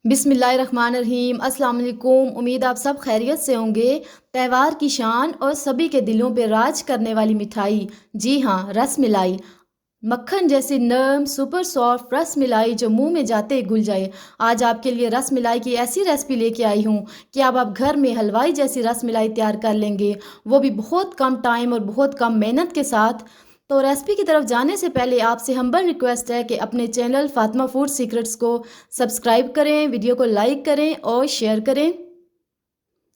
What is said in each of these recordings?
बिस्मिल्लाहिर्रहमानिर्रहीम। अस्सलाम वालेकुम। उम्मीद आप सब खैरियत से होंगे। त्यौहार की शान और सभी के दिलों पे राज करने वाली मिठाई, जी हाँ, रस मिलाई। मक्खन जैसी नरम सुपर सॉफ्ट रस मिलाई जो मुंह में जाते ही घुल जाए। आज आपके लिए रस मिलाई की ऐसी रेसिपी लेके आई हूँ कि अब आप घर में हलवाई जैसी रस मिलाई तैयार कर लेंगे, वो भी बहुत कम टाइम और बहुत कम मेहनत के साथ। तो रेसिपी की तरफ जाने से पहले आपसे हम्बल रिक्वेस्ट है कि अपने चैनल फातिमा फूड सीक्रेट्स को सब्सक्राइब करें, वीडियो को लाइक करें और शेयर करें।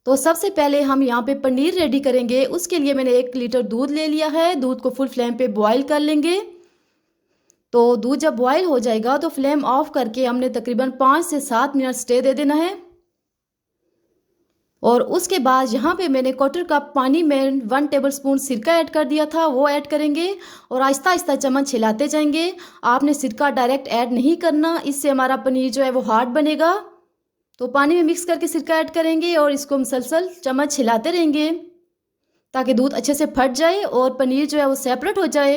तो सबसे पहले हम यहाँ पे पनीर रेडी करेंगे। उसके लिए मैंने 1 लीटर दूध ले लिया है। दूध को फुल फ्लेम पे बॉईल कर लेंगे। तो दूध जब बॉईल हो जाएगा तो फ्लेम ऑफ करके हमने तकरीबन 5 से 7 मिनट स्टे दे देना है। और उसके बाद यहाँ पे मैंने 1/4 कप पानी में 1 टेबलस्पून सिरका ऐड कर दिया था, वो ऐड करेंगे और आहिस्ता आहिस्ता चम्मच हिलाते जाएंगे। आपने सिरका डायरेक्ट ऐड नहीं करना, इससे हमारा पनीर जो है वो हार्ड बनेगा। तो पानी में मिक्स करके सिरका ऐड करेंगे और इसको मुसलसल चम्मच हिलाते रहेंगे ताकि दूध अच्छे से फट जाए और पनीर जो है वो सेपरेट हो जाए।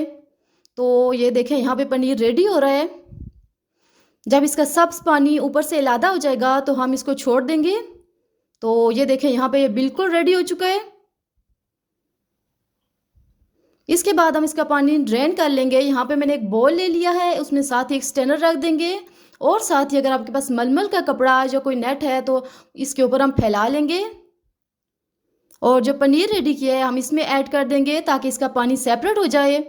तो ये देखें, यहाँ पे पनीर रेडी हो रहा है। जब इसका सब पानी ऊपर से इलादा हो जाएगा तो हम इसको छोड़ देंगे। तो ये देखें, यहाँ पे ये बिल्कुल रेडी हो चुका है। इसके बाद हम इसका पानी ड्रेन कर लेंगे। यहाँ पे मैंने एक बोल ले लिया है, उसमें साथ ही एक स्ट्रेनर रख देंगे और साथ ही अगर आपके पास मलमल का कपड़ा या कोई नेट है तो इसके ऊपर हम फैला लेंगे और जो पनीर रेडी किया है हम इसमें ऐड कर देंगे ताकि इसका पानी सेपरेट हो जाए।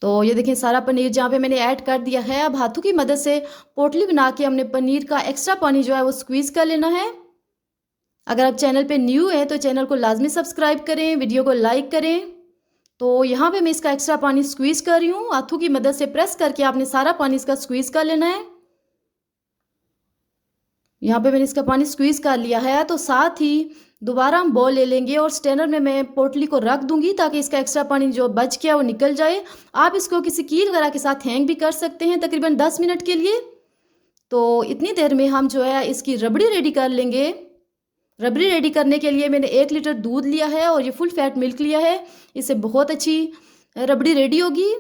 तो ये देखें, सारा पनीर जहाँ पे मैंने ऐड कर दिया है। अब हाथों की मदद से पोटली बना के हमने पनीर का एक्स्ट्रा पानी जो है वो स्क्वीज़ कर लेना है। अगर आप चैनल पे न्यू हैं तो चैनल को लाजमी सब्सक्राइब करें, वीडियो को लाइक करें। तो यहाँ पे मैं इसका एक्स्ट्रा पानी स्क्वीज़ कर रही हूँ। हाथों की मदद से प्रेस करके आपने सारा पानी इसका स्क्वीज़ कर लेना है। यहाँ पे मैंने इसका पानी स्क्वीज़ कर लिया है। तो साथ ही दोबारा हम बॉल ले लेंगे और स्ट्रेनर में मैं पोटली को रख दूंगी ताकि इसका एक्स्ट्रा पानी जो बच गया वो निकल जाए। आप इसको किसी कील वगैरह के साथ हैंग भी कर सकते हैं तकरीबन 10 मिनट के लिए। तो इतनी देर में हम जो है इसकी रबड़ी रेडी कर लेंगे। रबड़ी रेडी करने के लिए मैंने 1 लीटर दूध लिया है और ये फुल फैट मिल्क लिया है। इससे बहुत अच्छी रबड़ी रेडी होगी।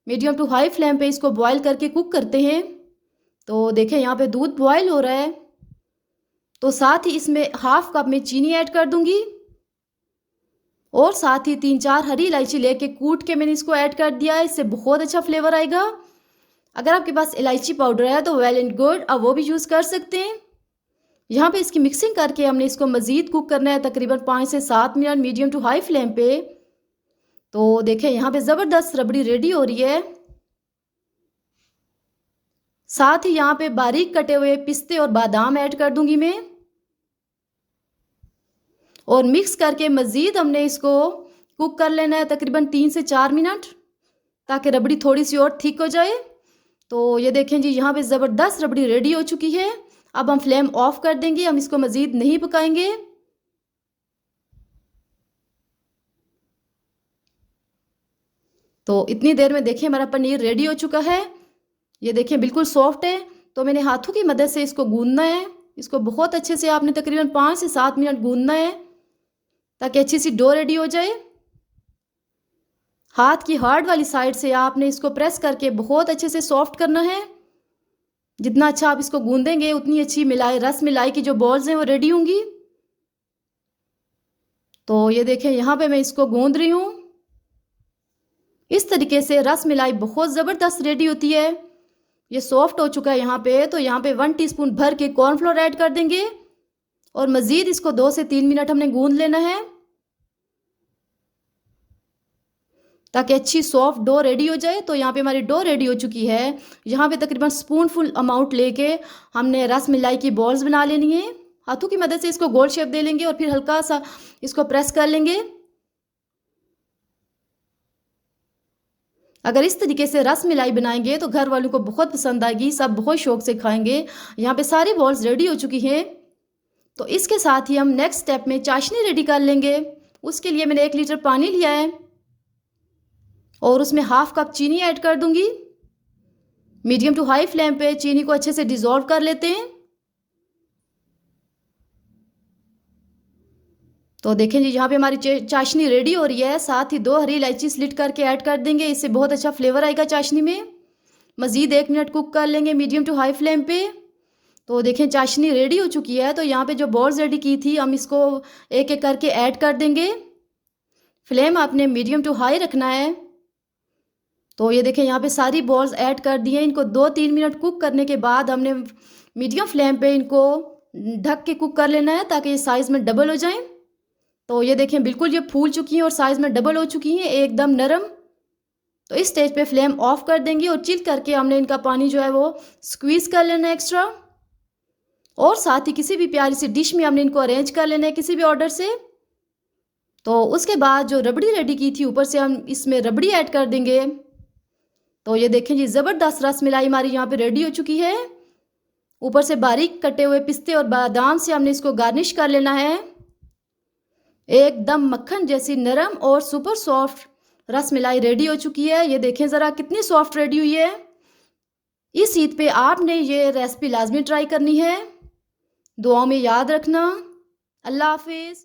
मीडियम टू हाई फ्लेम पे इसको बॉईल करके कुक करते हैं। तो देखें, यहाँ पे दूध बॉईल हो रहा है। तो साथ ही इसमें 1/2 कप में चीनी ऐड कर दूंगी और साथ ही 3-4 हरी इलायची लेके कूट के मैंने इसको ऐड कर दिया है। इससे बहुत अच्छा फ्लेवर आएगा। अगर आपके पास इलायची पाउडर है तो वेल एंड गुड, आप वो भी यूज़ कर सकते हैं। यहाँ पे इसकी मिक्सिंग करके हमने इसको मज़ीद कुक करना है तकरीबन 5 से 7 minute medium to high flame पे। तो देखें, यहाँ पे ज़बरदस्त रबड़ी रेडी हो रही है। साथ ही यहाँ पे बारीक कटे हुए पिस्ते और बादाम ऐड कर दूंगी मैं और मिक्स करके मज़ीद हमने इसको कुक कर लेना है तकरीबन 3 से 4 मिनट ताकि रबड़ी थोड़ी सी और थिक हो जाए। तो ये देखें जी, यहाँ पे ज़बरदस्त रबड़ी रेडी हो चुकी है। अब हम फ्लेम ऑफ कर देंगे, हम इसको मज़ीद नहीं पकाएंगे। तो इतनी देर में देखें हमारा पनीर रेडी हो चुका है। ये देखें बिल्कुल सॉफ्ट है। तो मैंने हाथों की मदद से इसको गूंदना है। इसको बहुत अच्छे से आपने तकरीबन 5 से 7 मिनट गूंदना है ताकि अच्छी सी डो रेडी हो जाए। हाथ की हार्ड वाली साइड से आपने इसको प्रेस करके बहुत अच्छे से सॉफ्ट करना है। जितना अच्छा आप इसको गूंदेंगे उतनी अच्छी रस मिलाई की जो बॉल्स हैं वो रेडी होंगी। तो ये देखें, यहाँ पे मैं इसको गूंद रही हूँ। इस तरीके से रस मिलाई बहुत ज़बरदस्त रेडी होती है। ये सॉफ्ट हो चुका है यहाँ पे। तो यहाँ पे 1 टीस्पून भर के कॉर्नफ्लोर ऐड कर देंगे और मज़ीद इसको 2 से 3 मिनट हमने गूंद लेना है ताकि अच्छी सॉफ्ट डो रेडी हो जाए। तो यहाँ पे हमारी डो रेडी हो चुकी है। यहाँ पे तकरीबन स्पूनफुल अमाउंट लेके हमने रस मिलाई की बॉल्स बना लेनी है। हाथों की मदद से इसको गोल शेप दे लेंगे और फिर हल्का सा इसको प्रेस कर लेंगे। अगर इस तरीके से रस मिलाई बनाएंगे तो घर वालों को बहुत पसंद आएगी, सब बहुत शौक से खाएंगे। यहाँ पे सारी बॉल्स रेडी हो चुकी हैं। तो इसके साथ ही हम नेक्स्ट स्टेप में चाशनी रेडी कर लेंगे। उसके लिए मैंने 1 लीटर पानी लिया है और उसमें 1/2 कप चीनी ऐड कर दूंगी। मीडियम टू हाई फ्लेम पे चीनी को अच्छे से डिज़ोल्व कर लेते हैं। तो देखें जी, यहाँ पे हमारी चाशनी रेडी हो रही है। साथ ही 2 हरी इलायची स्लिट करके ऐड कर देंगे, इससे बहुत अच्छा फ्लेवर आएगा चाशनी में। मज़ीद 1 मिनट कुक कर लेंगे मीडियम टू हाई फ्लेम पे। तो देखें चाशनी रेडी हो चुकी है। तो यहाँ पे जो बॉल्स रेडी की थी हम इसको एक एक करके ऐड कर देंगे। फ्लेम आपने मीडियम टू हाई रखना है। तो ये देखें यहाँ पे सारी बॉल्स ऐड कर दी हैं। इनको 2-3 मिनट कुक करने के बाद हमने मीडियम फ्लेम पे इनको ढक के कुक कर लेना है ताकि ये साइज़ में डबल हो जाएं। तो ये देखें बिल्कुल ये फूल चुकी हैं और साइज़ में डबल हो चुकी हैं, एकदम नरम। तो इस स्टेज पे फ्लेम ऑफ कर देंगे और चिल करके हमने इनका पानी जो है वो स्क्वीज़ कर लेना है एक्स्ट्रा। और साथ ही किसी भी प्यारी सी डिश में हमने इनको अरेंज कर लेना है किसी भी ऑर्डर से। तो उसके बाद जो रबड़ी रेडी की थी ऊपर से हम इसमें रबड़ी ऐड कर देंगे। तो ये देखें जी ज़बरदस्त रसमलाई हमारी यहाँ पे रेडी हो चुकी है। ऊपर से बारीक कटे हुए पिस्ते और बादाम से हमने इसको गार्निश कर लेना है। एकदम मक्खन जैसी नरम और सुपर सॉफ्ट रसमलाई रेडी हो चुकी है। ये देखें ज़रा कितनी सॉफ्ट रेडी हुई है। इस ईद पे आपने ये रेसिपी लाजमी ट्राई करनी है। दुआओं में याद रखना। अल्लाह हाफिज़।